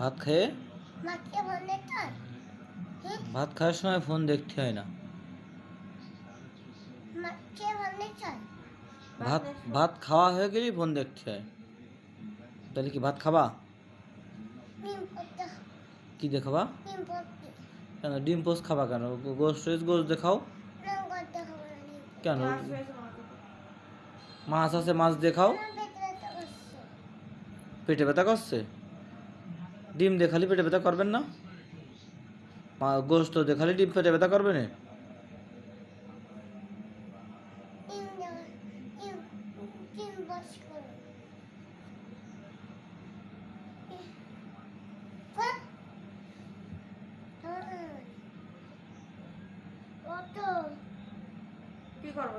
ভাত খেয়ে ভাত খাওয়ার সময় ফোন দেখতে হয় না। ভাত ভাত খাওয়া হয়ে গেলেই ফোন দেখতে হয়। তাহলে কি ভাত খাবা? কি দেখাবা? কেন ডিম পোস্ট খাবা কেন? গোস্ট গোস্ট দেখাও কেন? মাছ আছে, মাছ দেখাও। পেটে ব্যথা করছে? ডিম দেখালে পেটে ব্যথা করবেন না? গোস্ত দেখালে ডিম পেটে ব্যথা করবে না? কি করবো?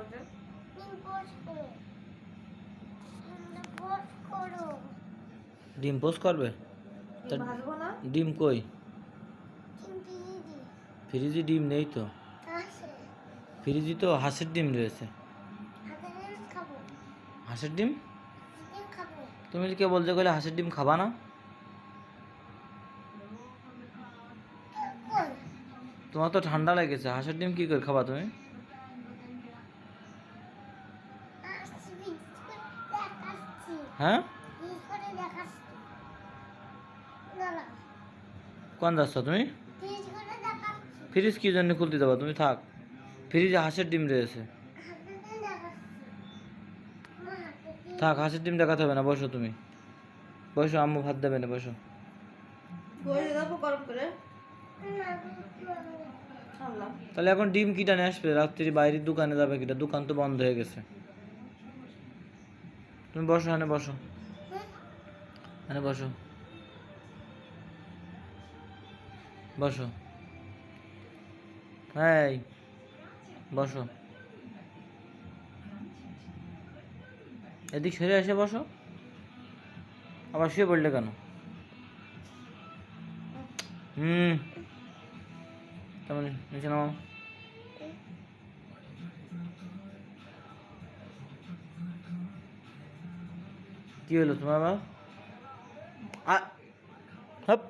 ডিম পোস্ট করবে? তা ভাজবো না? ডিম কই? ফ্রিজে ডিম নেই তো। ফ্রিজে তো হাঁসের ডিম রয়েছে। হাঁসের ডিম? তুমি কে বলতে গেলে হাঁসের ডিম খাবা না? তোমার তো ঠান্ডা লেগেছে, হাঁসের ডিম কি করে খাবা তুমি? হ্যাঁ, কোন যাচ্ছ তুমি? ফ্রিজ কি জন্য খুলতে যাবা? তুমি থাক, ফ্রিজে হাঁসের ডিম রয়েছে। থাক, হাঁসের ডিম দেখাতে হবে না, বসো তুমি, বসো, আম্মু ভাত দেবে না, বসো। তাহলে এখন ডিম কিটা নিয়ে আসবে? রাত্রি বাইরের দোকানে যাবে কিটা? দোকান তো বন্ধ হয়ে গেছে। তুমি বসো, এখানে বসো, এখানে বসো, বসো, এই বসো, এদিক সরে এসে বসো। আবার শুয়ে পড়লে কেন? তেমন নিচে নাও। কি হলো তোমার আবার? হপ